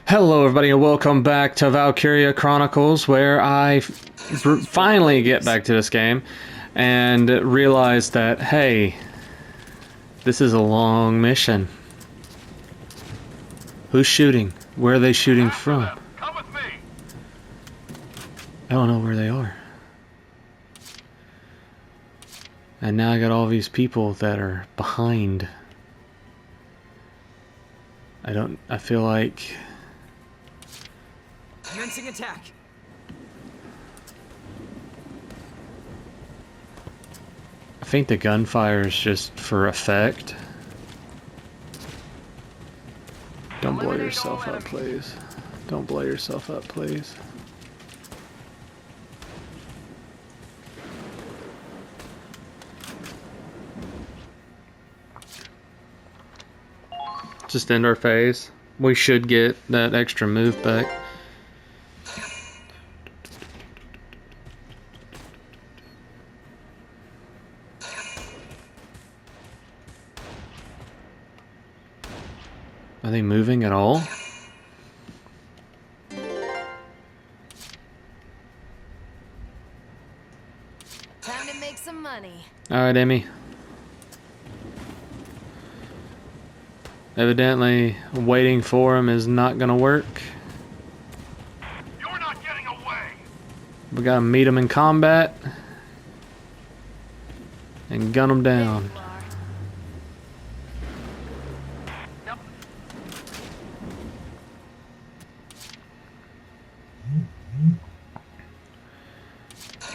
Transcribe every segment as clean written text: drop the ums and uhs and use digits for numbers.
Hello, everybody, and welcome back to Valkyria Chronicles, where I finally get back to this game and realize that, hey, this is a long mission. Who's shooting? Where are they shooting from? Come with me. I don't know where they are. And now I got all these people that are behind. I feel like... Commencing attack. I think the gunfire is just for effect. Don't blow yourself up, please. Don't blow yourself up, please. Just end our phase. We should get that extra move back. Are they moving at all? Time to make some money. Alright, Emmy. Evidently, waiting for him is not gonna work. You're not getting away. We gotta meet him in combat and gun him down. Yep.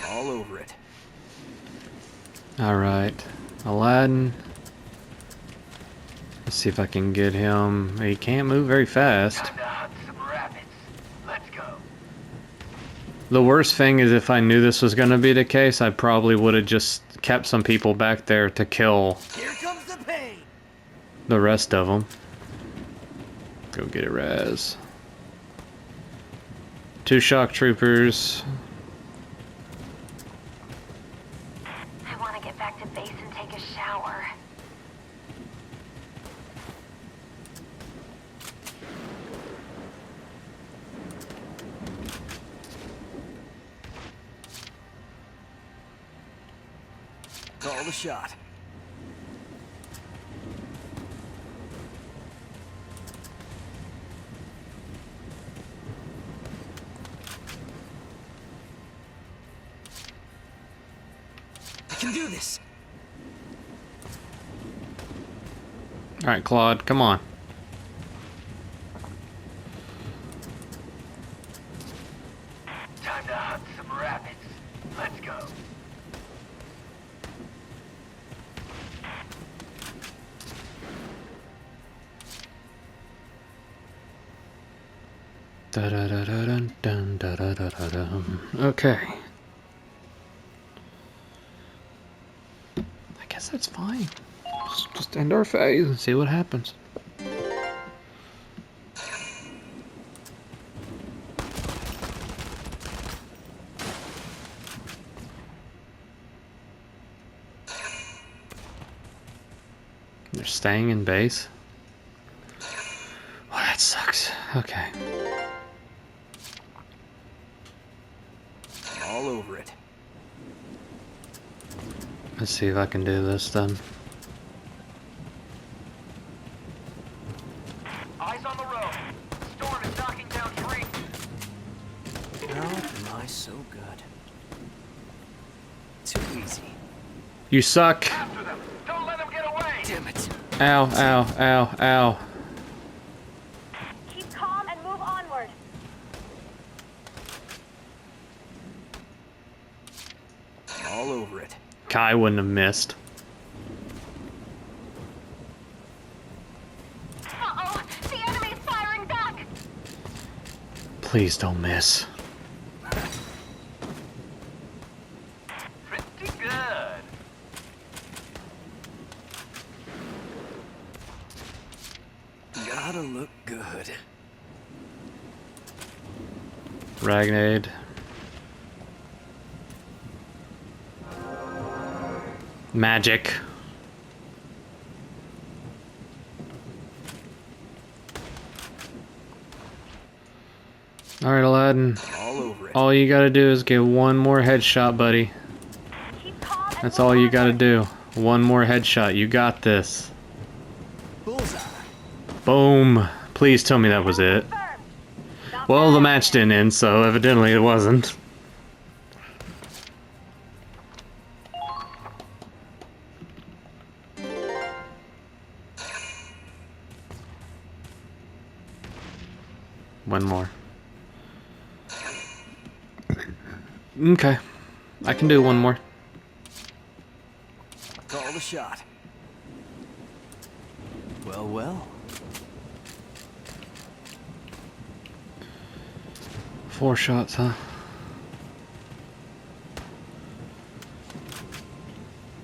All over it. Alright, Aladdin. Let's see if I can get him. He can't move very fast. Time to hunt some rabbits. Let's go. The worst thing is if I knew this was going to be the case, I probably would have just kept some people back there to kill Here comes the pain. the rest of them. Go get it, Raz. 2 shock troopers. I want to get back to base and take a shower. Call the shot. I can do this. Alright, Claude, come on. Time to hunt some rabbits. Let's go. Okay. I guess that's fine. Just end our phase and see what happens. They're staying in base. Well, that sucks. Okay. All over it. Let's see if I can do this then. Eyes on the road. Storm is knocking down trees. How am I so good? Too easy. You suck. After them. Don't let them get away. Damn it. Ow, ow, ow, ow. Keep calm and move onward. All over it. Kai wouldn't have missed. Uh-oh! The enemy's firing back! Please don't miss. Pretty good. Gotta look good. Ragnade. Magic. Alright, Aladdin. All over it. All you gotta do is get one more headshot, buddy. Keep calm and That's move all you gotta onward. do. One more headshot. You got this. Bullseye. Boom. Please tell me that was it. Confirmed. Not Well, the bad. match didn't end, so evidently it wasn't. One more. Okay. I can do one more. Call the shot. Well, well. 4 shots, huh?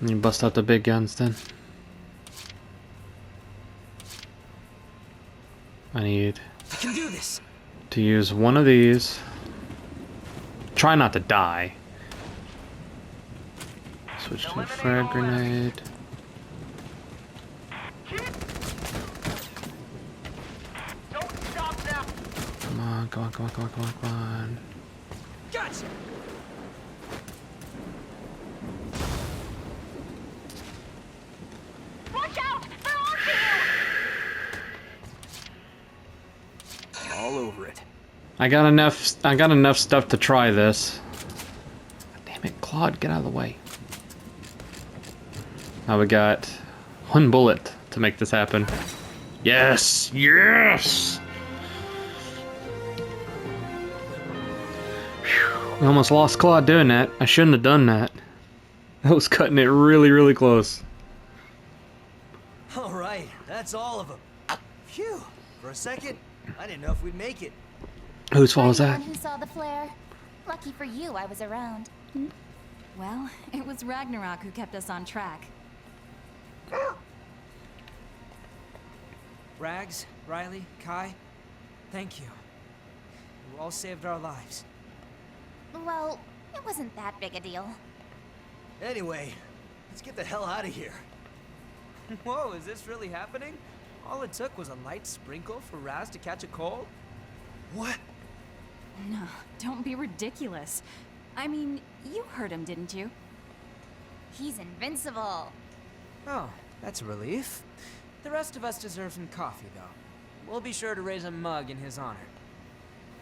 You bust out the big guns then. I need I can do this. to use one of these. Try not to die. Switch to a frag grenade. Don't stop now. Come on, come on, come on, come on, come on, come on. Gotcha. Watch out! They're onto you! All over it. I got enough stuff to try this. Damn it, Claude, get out of the way. Now we got 1 bullet to make this happen. Yes! Yes! Whew. We almost lost Claude doing that. I shouldn't have done that. That was cutting it really, really close. All right, that's all of them. Phew. For a second, I didn't know if we'd make it. Whose fault was I'm that? the one who saw the flare. Lucky for you, I was around. Well, it was Ragnarok who kept us on track. Rags, Riley, Kai, thank you. You all saved our lives. Well, it wasn't that big a deal. Anyway, let's get the hell out of here. Whoa, is this really happening? All it took was a light sprinkle for Raz to catch a cold? What? No, don't be ridiculous. I mean, you heard him, didn't you? He's invincible. Oh, that's a relief. The rest of us deserve some coffee, though. We'll be sure to raise a mug in his honor.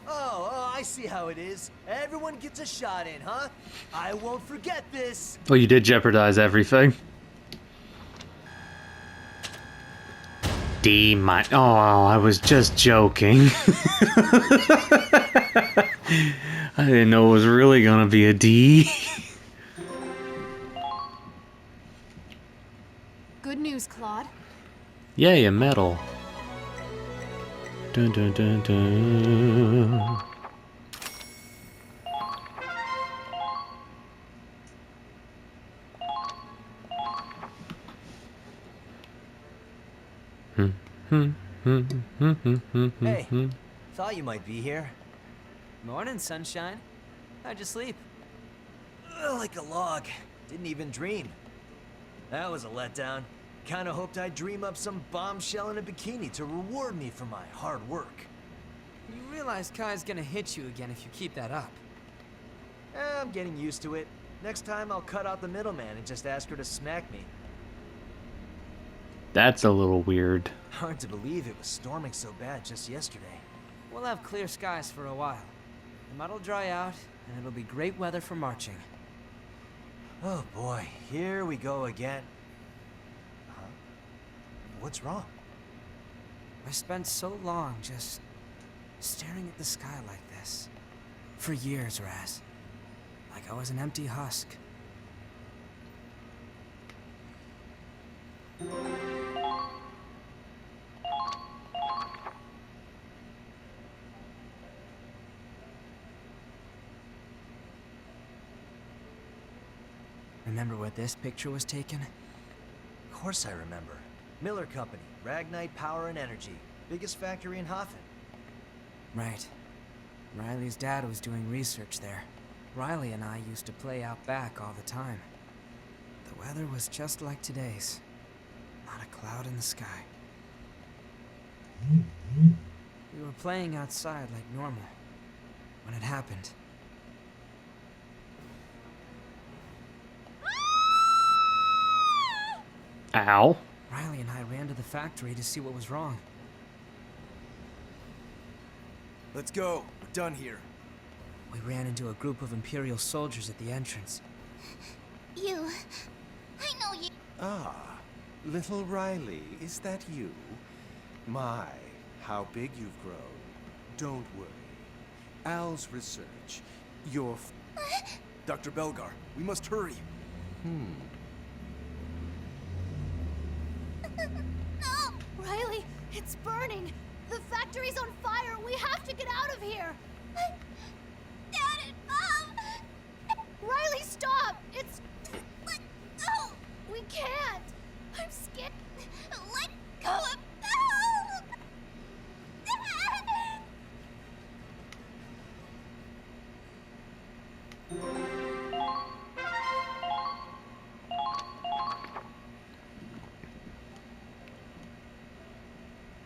Oh, I see how it is. Everyone gets a shot in, huh? I won't forget this. Well, you did jeopardize everything. D my. Oh, I was just joking. I didn't know it was really gonna be a D. Good news, Claude. Yay, a medal. Dun dun dun dun. Hey, thought you might be here. Morning, sunshine. How'd you sleep? Like a log. Didn't even dream. That was a letdown. Kinda hoped I'd dream up some bombshell in a bikini to reward me for my hard work. You realize Kai's gonna hit you again if you keep that up. I'm getting used to it. Next time I'll cut out the middleman and just ask her to smack me. That's a little weird. Hard to believe it was storming so bad just yesterday. We'll have clear skies for a while. The mud'll dry out, and it'll be great weather for marching. Oh boy, here we go again. Huh? What's wrong? I spent so long just staring at the sky like this. For years, Raz. Like I was an empty husk. Remember where this picture was taken? Of course I remember. Miller Company, Ragnite Power and Energy. Biggest factory in Hafen. Right. Riley's dad was doing research there. Riley and I used to play out back all the time. The weather was just like today's. Not a cloud in the sky. We were playing outside like normal. when it happened. Ow. Riley and I ran to the factory to see what was wrong. Let's go. We're done here. We ran into a group of Imperial soldiers at the entrance. You. I know you. Ah, little Riley, is that you? My, how big you've grown. Don't worry. Al's research. Your Dr. Belgar, we must hurry. No! Riley, it's burning! The factory's on fire! We have to get out of here! Dad and Mom! Riley, stop! It's... Let go! We can't! I'm scared! Let go of...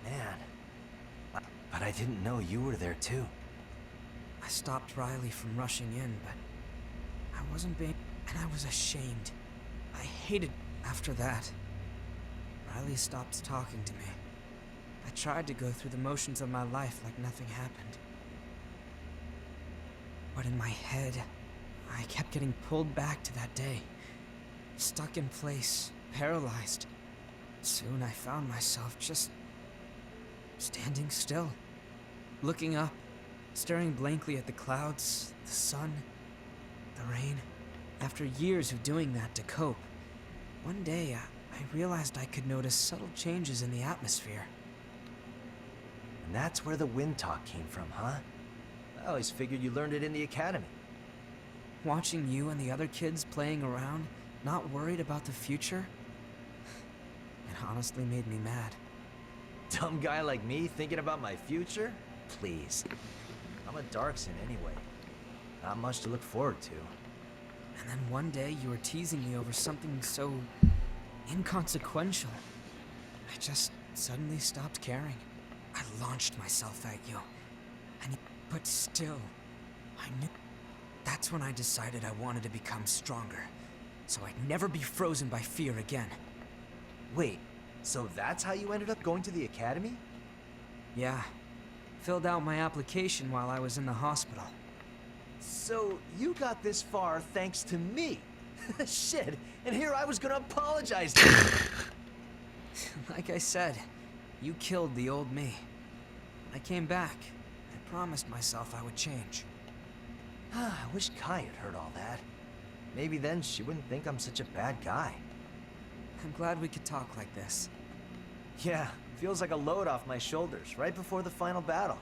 Dad! Man, but I didn't know you were there too. I stopped Riley from rushing in, but I wasn't being... and I was ashamed. I hated... After that, Riley stopped talking to me. I tried to go through the motions of my life like nothing happened. But in my head, I kept getting pulled back to that day. Stuck in place, paralyzed. Soon I found myself just... standing still. Looking up, staring blankly at the clouds, the sun, the rain. After years of doing that to cope, one day I realized I could notice subtle changes in the atmosphere. And that's where the wind talk came from, huh? I always figured you learned it in the academy. Watching you and the other kids playing around, not worried about the future, it honestly made me mad. Dumb guy like me thinking about my future? Please. I'm a Darkson anyway. Not much to look forward to. And then one day you were teasing me over something so inconsequential. I just suddenly stopped caring. I launched myself at you. But still, I knew. That's when I decided I wanted to become stronger, so I'd never be frozen by fear again. Wait, so that's how you ended up going to the academy? Yeah. Filled out my application while I was in the hospital. So you got this far thanks to me. Shit, and here I was gonna apologize to you. Like I said, you killed the old me. When I came back, I promised myself I would change. I wish Kai had heard all that. Maybe then she wouldn't think I'm such a bad guy. I'm glad we could talk like this. Yeah, feels like a load off my shoulders right before the final battle.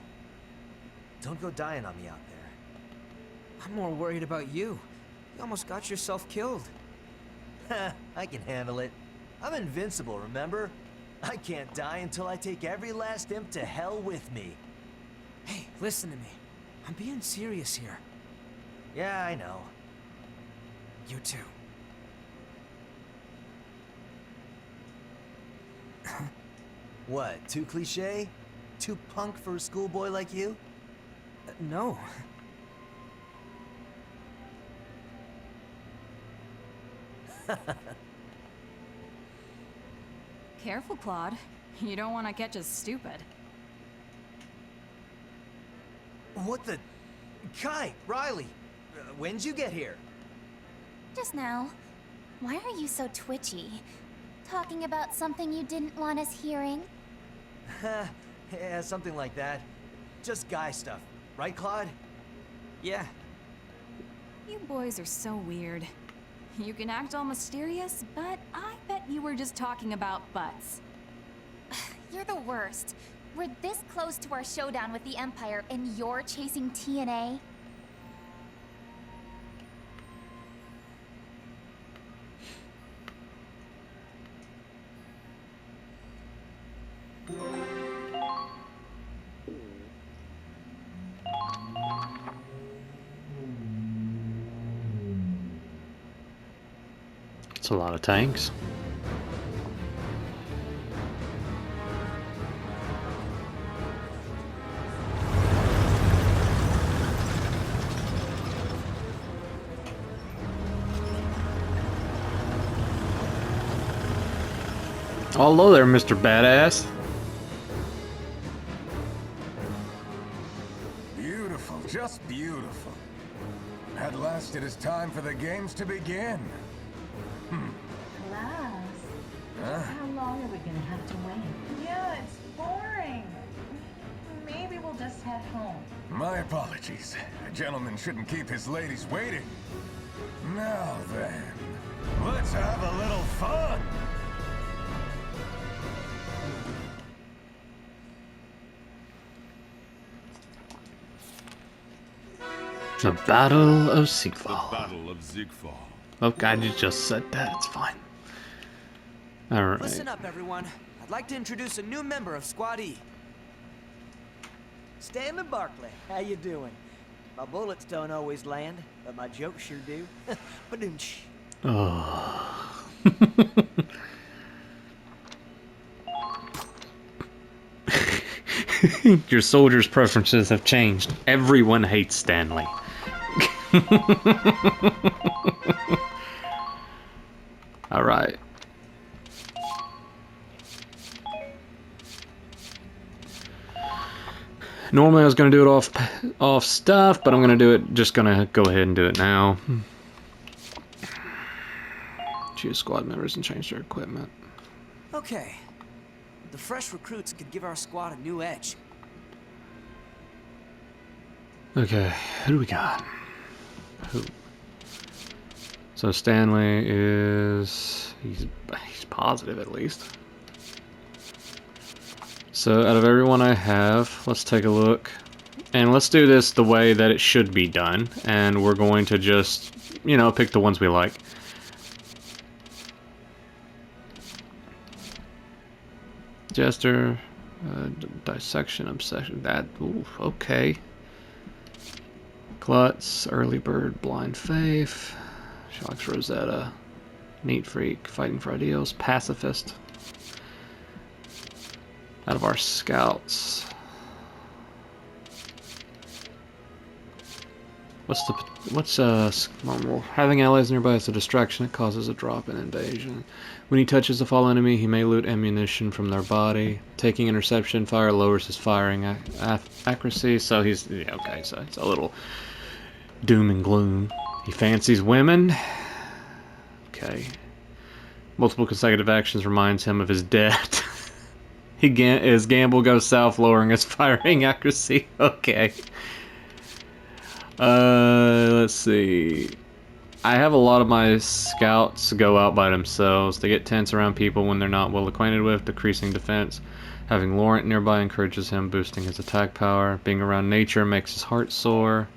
Don't go dying on me out there. I'm more worried about you. You almost got yourself killed. I can handle it. I'm invincible, remember? I can't die until I take every last imp to hell with me. Hey, listen to me. I'm being serious here. Yeah, I know. You too. What, too cliche? Too punk for a schoolboy like you? No. Careful, Claude. You don't want to catch us stupid. What the... Kai, Riley, when'd you get here? Just now. Why are you so twitchy? Talking about something you didn't want us hearing? Yeah, something like that. Just guy stuff. Right, Claude? Yeah. You boys are so weird. You can act all mysterious, but I bet you were just talking about butts. You're the worst. We're this close to our showdown with the Empire, and you're chasing TNA? It's a lot of tanks. Oh, hello there, Mr. Badass. Beautiful, just beautiful. At last it is time for the games to begin. Class, how long are we gonna have to wait? Yeah, it's boring. Maybe we'll just head home. My apologies. A gentleman shouldn't keep his ladies waiting. Now then, let's have a little fun. The Battle of Sigval. Battle of Zigfall. Oh God, you just said that. It's fine. All right. Listen up, everyone. I'd like to introduce a new member of Squad E. Stanley Barkley, how you doing? My bullets don't always land, but my jokes sure do. Ba-doom-tsh. Oh. Your soldiers' preferences have changed. Everyone hates Stanley. All right. Normally I was going to do it off stuff, but I'm going to do it, just going to go ahead and do it now. Choose squad members and change their equipment. Okay. The fresh recruits could give our squad a new edge. Okay, who do we got? Who? So Stanley is... he's positive at least. So out of everyone I have, let's take a look. And let's do this the way that it should be done. And we're going to just, you know, pick the ones we like. Jester, dissection, obsession, that, ooh, okay. Klutz, early bird, blind faith, shocks Rosetta, neat freak, fighting for ideals, pacifist. Out of our scouts, having allies nearby is a distraction. It causes a drop in invasion. When he touches a fallen enemy, he may loot ammunition from their body. Taking interception fire lowers his firing accuracy. So he's, yeah, okay, so it's a little doom and gloom. He fancies women. Okay. Multiple consecutive actions reminds him of his debt. His gamble goes south, lowering his firing accuracy. Okay. Let's see. I have a lot of my scouts go out by themselves. They get tense around people when they're not well acquainted with, decreasing defense. Having Laurent nearby encourages him, boosting his attack power. Being around nature makes his heart sore.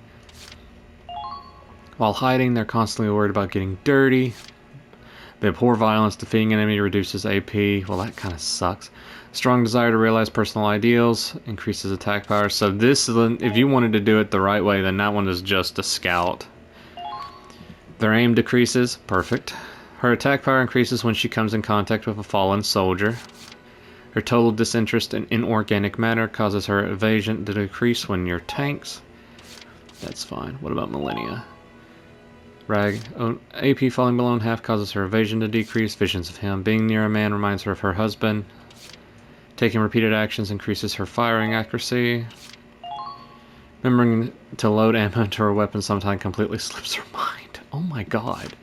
While hiding, they're constantly worried about getting dirty. They abhor violence. Defeating an enemy reduces AP. Well, that kind of sucks. Strong desire to realize personal ideals increases attack power. So this, if you wanted to do it the right way, then that one is just a scout. Their aim decreases. Perfect. Her attack power increases when she comes in contact with a fallen soldier. Her total disinterest in inorganic matter causes her evasion to decrease when near tanks. That's fine. What about Millennia? Rag. AP falling below in half causes her evasion to decrease. Visions of him being near a man reminds her of her husband. Taking repeated actions increases her firing accuracy. Remembering to load ammo into her weapon sometimes completely slips her mind. Oh my god.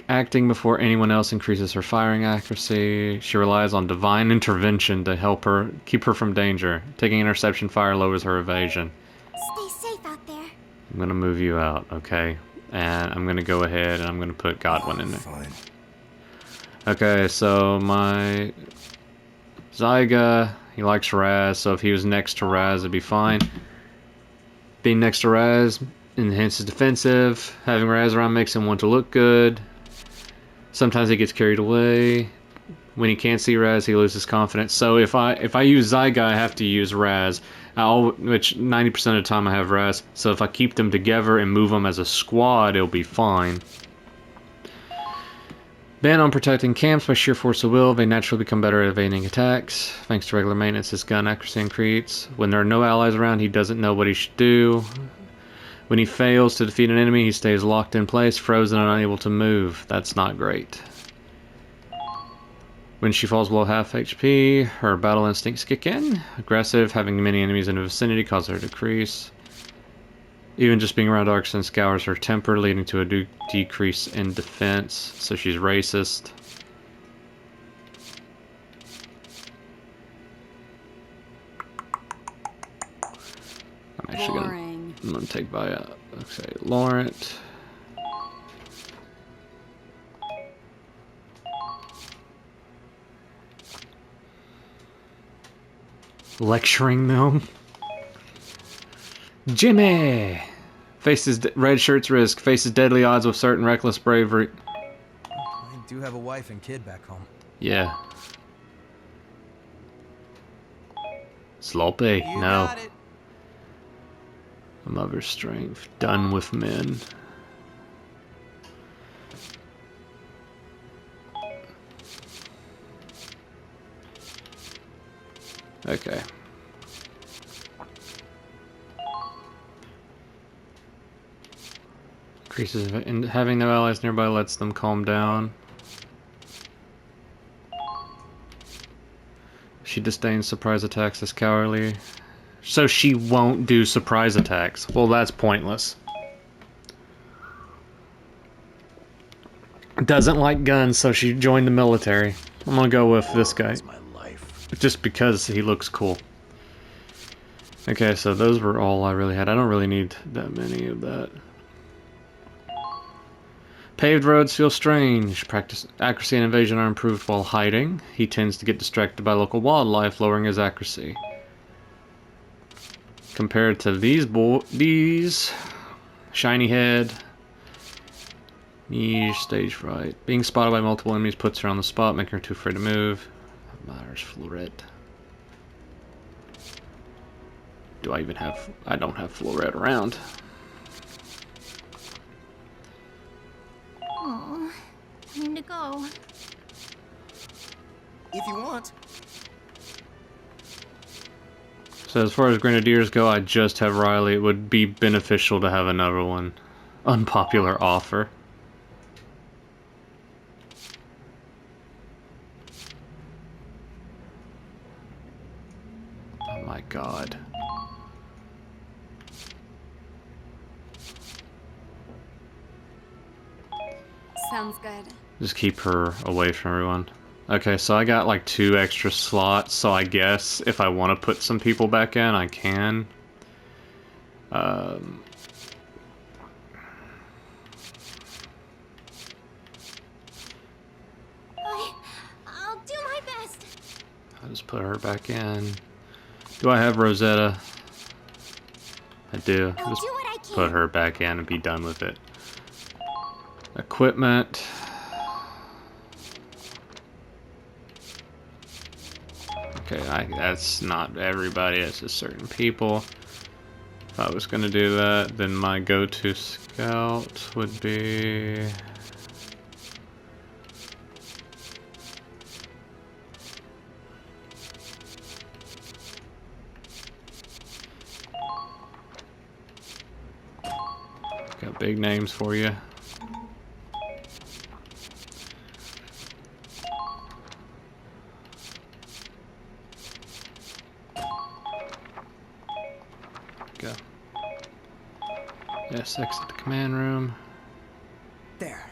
Acting before anyone else increases her firing accuracy. She relies on divine intervention to help her keep her from danger. Taking interception fire lowers her evasion. Stay safe out there. I'm gonna move you out, okay? And I'm gonna go ahead and I'm gonna put Godwin in there. Fine. Okay, so my Zyga, he likes Raz, so if he was next to Raz, it'd be fine. Being next to Raz enhances defensive. Having Raz around makes him want to look good. Sometimes he gets carried away. When he can't see Raz, he loses confidence. So if I use Zyga, I have to use Raz, which 90% of the time I have Raz. So if I keep them together and move them as a squad, it'll be fine. Bent on protecting camps by sheer force of will, they naturally become better at evading attacks. Thanks to regular maintenance, his gun accuracy increases. When there are no allies around, he doesn't know what he should do. When he fails to defeat an enemy, he stays locked in place, frozen and unable to move. That's not great. When she falls below half HP, her battle instincts kick in. Aggressive, having many enemies in the vicinity causes her to decrease. Even just being around Darkson scours her temper, leading to a decrease in defense. So she's racist. I'm actually gonna take by okay, Laurent. Lecturing them. Jimmy faces red shirt's risk. Faces deadly odds with certain reckless bravery. I do have a wife and kid back home. Yeah. Sloppy. You No. got it. A mother's strength. Done with men. Okay. Increases in having no allies nearby lets them calm down. She disdains surprise attacks as cowardly. So she won't do surprise attacks. Well, that's pointless. Doesn't like guns, so she joined the military. I'm gonna go with this guy. My life. Just because he looks cool. Okay, so those were all I really had. I don't really need that many of that. Paved roads feel strange. Practice accuracy and evasion are improved while hiding. He tends to get distracted by local wildlife, lowering his accuracy. Compared to these shiny head, niche, stage fright. Being spotted by multiple enemies puts her on the spot, making her too afraid to move. Myers Floret. Do I even have? I don't have Floret around. Oh, time to go. If you want. So as far as Grenadiers go, I just have Riley. It would be beneficial to have another one. Unpopular offer. Oh my god. Sounds good. Just keep her away from everyone. Okay, so I got like 2 extra slots, so I guess if I want to put some people back in, I can. I'll do my best. I'll just put her back in. Do I have Rosetta? I do. I'll Just do what I can. put her back in and be done with it. Equipment. Okay, that's not everybody, it's just certain people. If I was going to do that, then my go-to scout would be... Got big names for you. Go. Yes, exit the command room. There.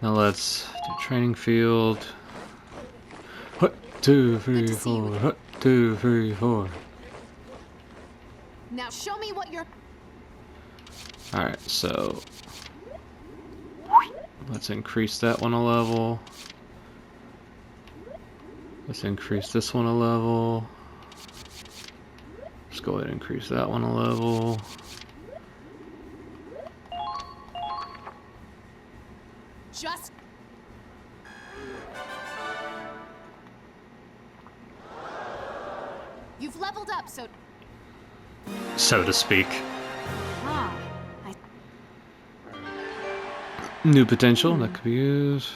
Now let's do training field. Hut, 2, 3, 4. Hut, 2, 3, 4. Now show me what you're... Alright, so let's increase that one a level. Let's increase this one a level. Let's go ahead and increase that one a level. Just... You've leveled up, So to speak. Ah, New potential that could be used.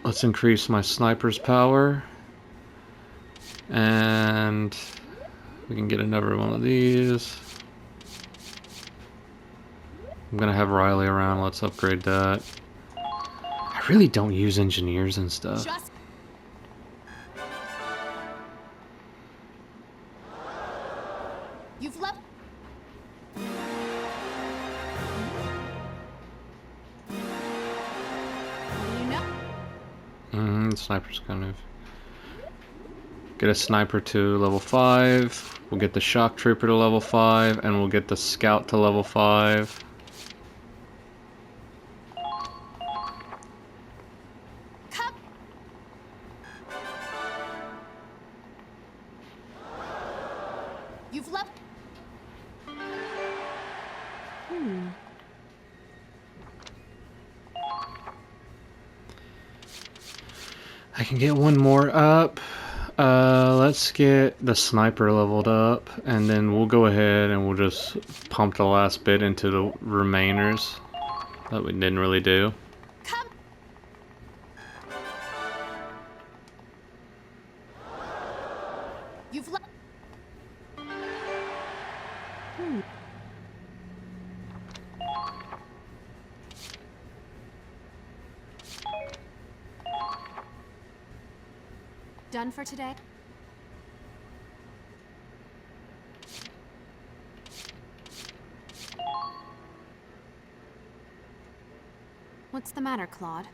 Let's increase my sniper's power. And we can get another one of these. I'm gonna have Riley around. Let's upgrade that. I really don't use engineers and stuff. Just You've left. You know. Sniper's kind of. Get a sniper to level 5. We'll get the shock trooper to level 5, and we'll get the scout to level 5. Come. You've left. I can get one more up. Let's get the sniper leveled up, and then we'll go ahead and we'll just pump the last bit into the remainers that we didn't really do. Come. You've left. Done for today? What's the matter, Claude?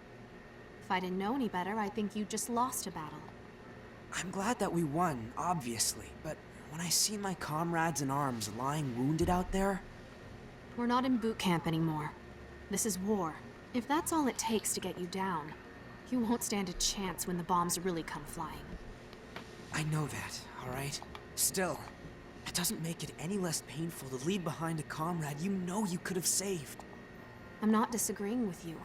If I didn't know any better, I think you just lost a battle. I'm glad that we won, obviously, but when I see my comrades in arms lying wounded out there... We're not in boot camp anymore. This is war. If that's all it takes to get you down, you won't stand a chance when the bombs really come flying. I know that, alright? Still, it doesn't make it any less painful to leave behind a comrade you know you could have saved. I'm not disagreeing with you,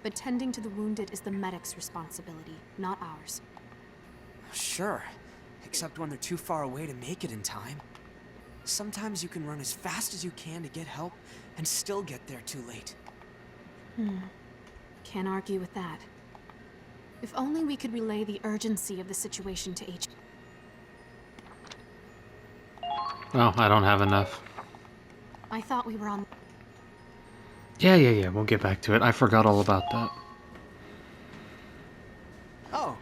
but tending to the wounded is the medic's responsibility, not ours. Sure, except when they're too far away to make it in time. Sometimes you can run as fast as you can to get help and still get there too late. Can't argue with that. If only we could relay the urgency of the situation to H. Oh, I don't have enough. I thought we were on. Yeah, we'll get back to it. I forgot all about that. Oh.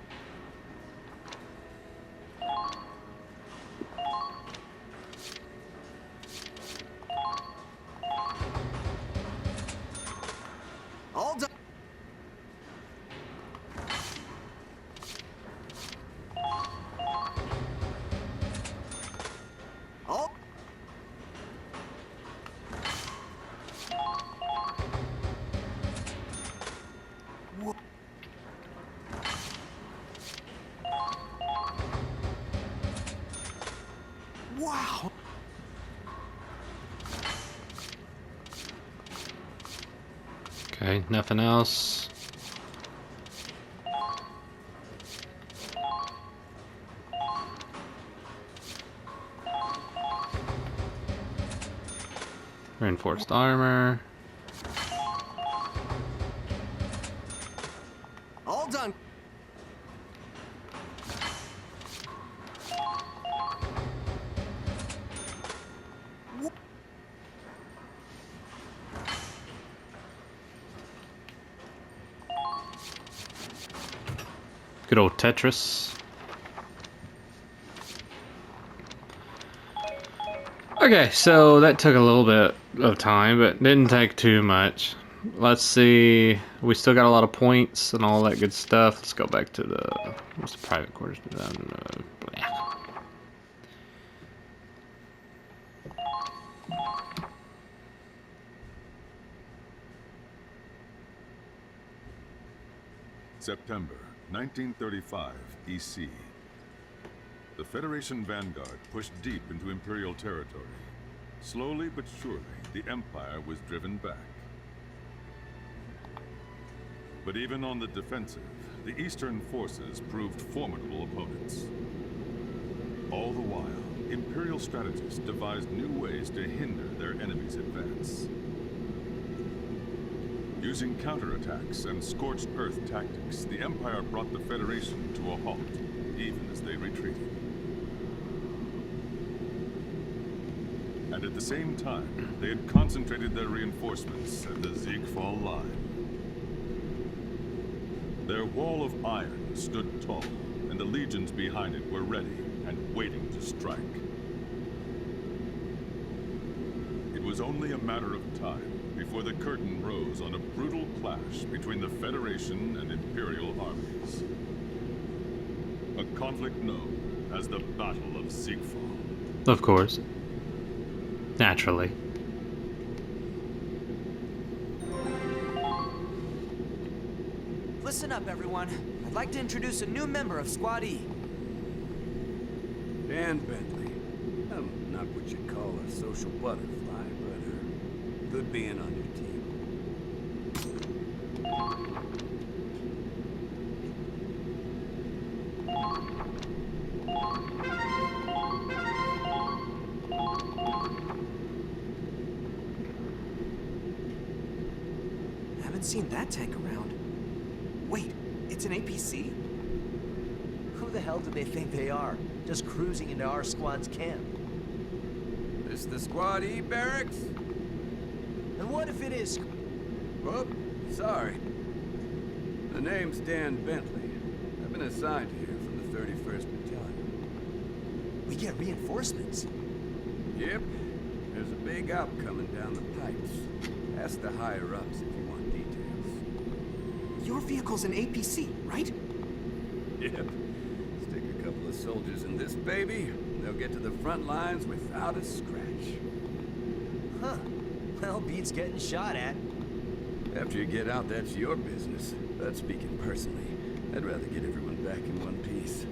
All done. All. Wow. Okay, nothing else. Reinforced armor. All done. Good old Tetris. Okay, so that took a little bit of time, but didn't take too much. Let's see. We still got a lot of points and all that good stuff. Let's go back to the... What's the private quarters? September 1935, EC. The Federation vanguard pushed deep into Imperial territory. Slowly but surely, the Empire was driven back. But even on the defensive, the Eastern forces proved formidable opponents. All the while, Imperial strategists devised new ways to hinder their enemy's advance. Using counterattacks and scorched earth tactics, the Empire brought the Federation to a halt, even as they retreated. And at the same time, they had concentrated their reinforcements at the Ziegfall line. Their wall of iron stood tall, and the legions behind it were ready and waiting to strike. It was only a matter of time before the curtain rose on a brutal clash between the Federation and Imperial armies. A conflict known as the Battle of Ziegfall. Of course. Naturally. Listen up, everyone. I'd like to introduce a new member of Squad E. Dan Bentley. I'm not what you'd call a social butterfly, but good being on your team. Haven't seen that tank around. Wait, it's an APC? Who the hell do they think they are? Just cruising into our squad's camp. This the Squad E barracks? And what if it is? Oh, sorry. The name's Dan Bentley. I've been assigned here from the 31st Battalion. We get reinforcements. Yep. There's a big op coming down the pipes. Ask the higher-ups if you want details. Your vehicle's an APC, right? Yep. Stick a couple of soldiers in this baby, they'll get to the front lines without a scratch. Huh. Well, beats getting shot at. After you get out, that's your business. But speaking personally, I'd rather get everyone back in one piece.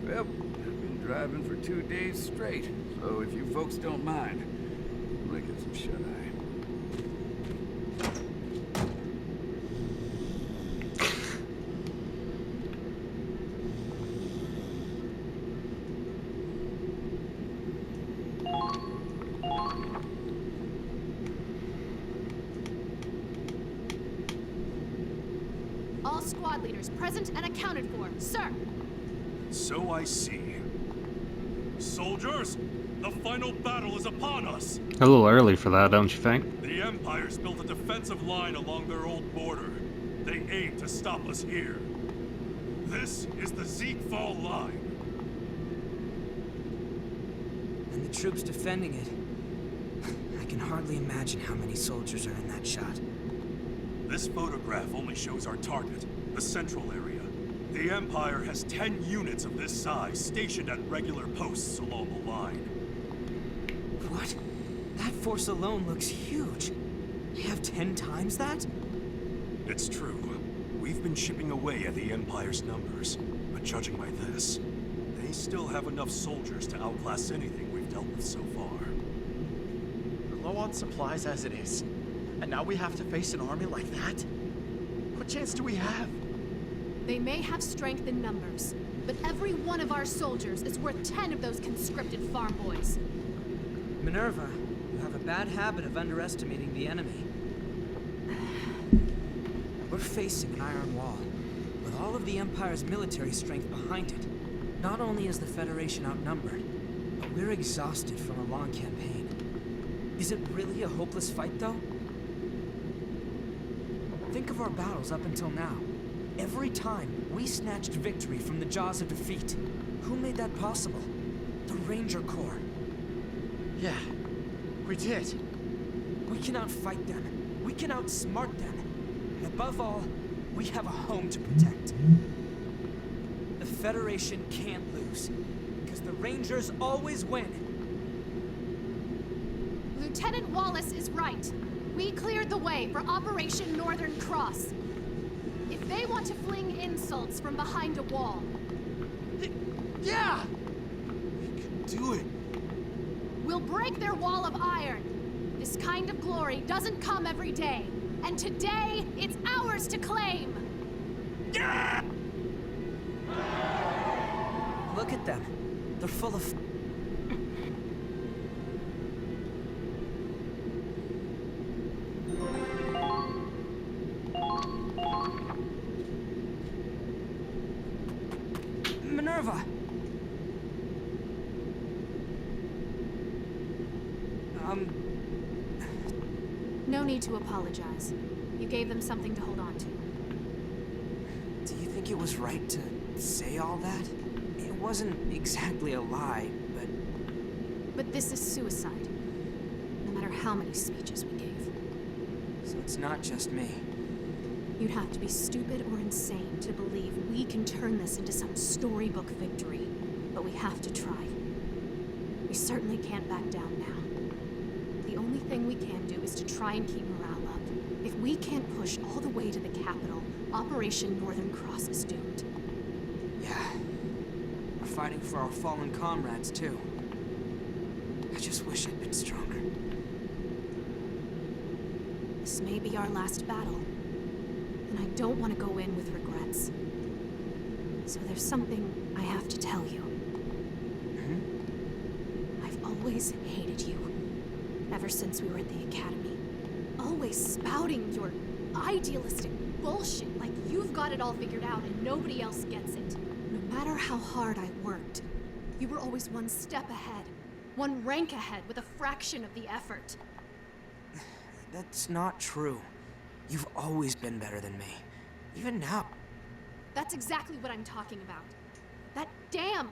Well, I've been driving for 2 days straight, so if you folks don't mind, I'm gonna get some shut-eye. All squad leaders present and accounted for, sir. So I see. Soldiers, the final battle is upon us. A little early for that, don't you think? The Empire's built a defensive line along their old border. They aim to stop us here. This is the Ziegfall line. And the troops defending it. I can hardly imagine how many soldiers are in that shot. This photograph only shows our target, the central area. The Empire has 10 units of this size stationed at regular posts along the line. What? That force alone looks huge. They have 10 times that? It's true. We've been chipping away at the Empire's numbers, but judging by this, they still have enough soldiers to outclass anything we've dealt with so far. We're low on supplies as it is. And now we have to face an army like that? What chance do we have? They may have strength in numbers, but every one of our soldiers is worth 10 of those conscripted farm boys. Minerva, you have a bad habit of underestimating the enemy. We're facing an iron wall, with all of the Empire's military strength behind it. Not only is the Federation outnumbered, but we're exhausted from a long campaign. Is it really a hopeless fight, though? Think of our battles up until now. Every time, we snatched victory from the jaws of defeat. Who made that possible? The Ranger Corps. Yeah, we did. We can outfight them. We can outsmart them. And above all, we have a home to protect. The Federation can't lose, because the Rangers always win. Lieutenant Wallace is right. We cleared the way for Operation Northern Cross. If they want to fling insults from behind a wall... Yeah! We can do it. We'll break their wall of iron. This kind of glory doesn't come every day. And today, it's ours to claim. Yeah! Look at them. They're full of... Minerva! No need to apologize. You gave them something to hold on to. Do you think it was right to say all that? It wasn't exactly a lie, but... But this is suicide. No matter how many speeches we gave. So it's not just me. You'd have to be stupid or insane to believe we can turn this into some storybook victory. But we have to try. We certainly can't back down now. The only thing we can do is to try and keep morale up. If we can't push all the way to the capital, Operation Northern Cross is doomed. Yeah. We're fighting for our fallen comrades, too. I just wish I'd been stronger. This may be our last battle. And I don't want to go in with regrets. So there's something I have to tell you. I've always hated you. Ever since we were at the academy. Always spouting your idealistic bullshit like you've got it all figured out and nobody else gets it. No matter how hard I worked, you were always one step ahead. One rank ahead with a fraction of the effort. That's not true. You've always been better than me. Even now. That's exactly what I'm talking about. That damn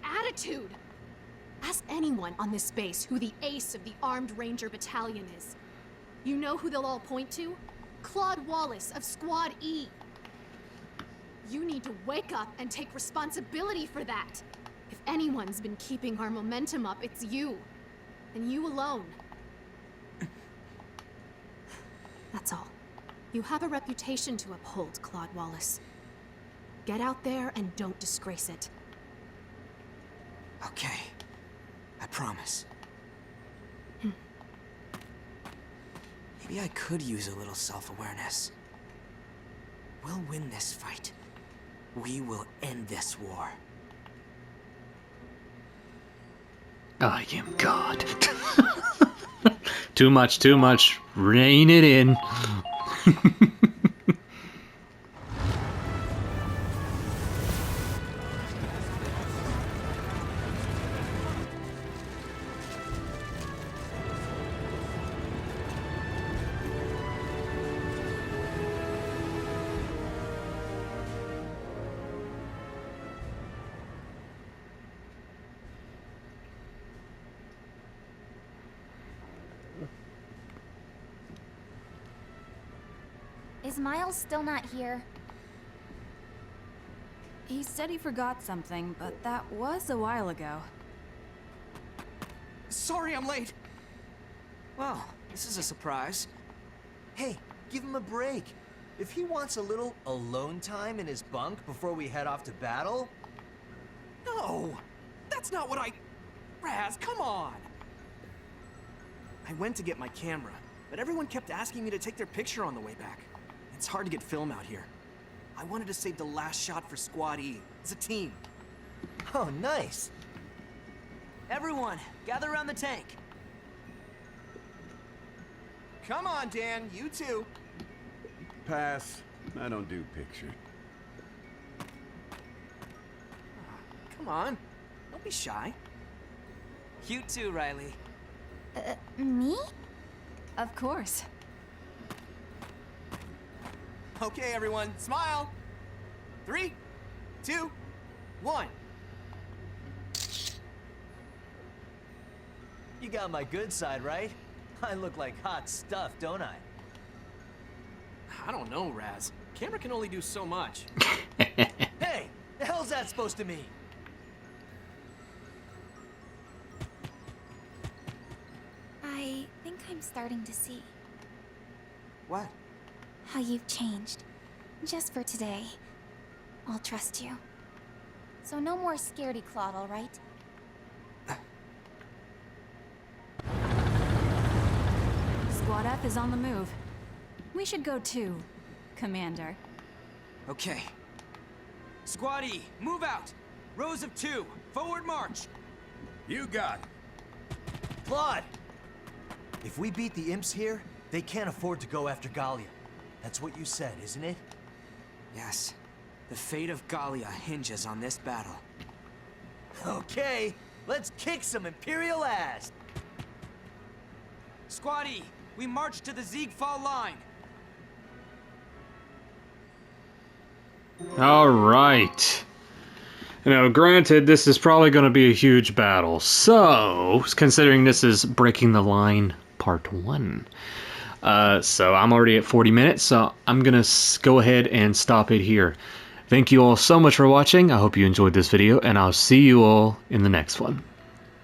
attitude. Ask anyone on this base who the ace of the Armed Ranger Battalion is. You know who they'll all point to? Claude Wallace of Squad E. You need to wake up and take responsibility for that. If anyone's been keeping our momentum up, it's you. And you alone. That's all. You have a reputation to uphold, Claude Wallace. Get out there and don't disgrace it. Okay. I promise. Maybe I could use a little self-awareness. We'll win this fight. We will end this war. I am God. Too much, too much. Rein it in. Is Miles still not here? He said he forgot something, but that was a while ago. Sorry I'm late. Well, this is a surprise. Hey, give him a break. If he wants a little alone time in his bunk before we head off to battle... No! That's not what I... Raz, come on! I went to get my camera, but everyone kept asking me to take their picture on the way back. It's hard to get film out here. I wanted to save the last shot for Squad E, as a team. Oh, nice! Everyone, gather around the tank. Come on, Dan, you too. Pass. I don't do picture. Come on, don't be shy. You too, Riley. Me? Of course. Okay, everyone, smile. 3, 2, 1. You got my good side, right? I look like hot stuff, don't I? I don't know, Raz. Camera can only do so much. Hey, the hell's that supposed to mean? I think I'm starting to see What? how you've changed. Just for today. I'll trust you. So no more scaredy Claude, all right? Squad F is on the move. We should go too, Commander. Okay. Squad E, move out! Rows of 2, forward march! You got it. Claude! If we beat the imps here, they can't afford to go after Gallia. That's what you said, isn't it? Yes. The fate of Gallia hinges on this battle. Okay, let's kick some Imperial ass! Squatty, we march to the Ziegfall line. All right. Now, granted, this is probably going to be a huge battle. So, considering this is Breaking the Line Part 1. So I'm already at 40 minutes, so I'm going to go ahead and stop it here. Thank you all so much for watching. I hope you enjoyed this video, and I'll see you all in the next one.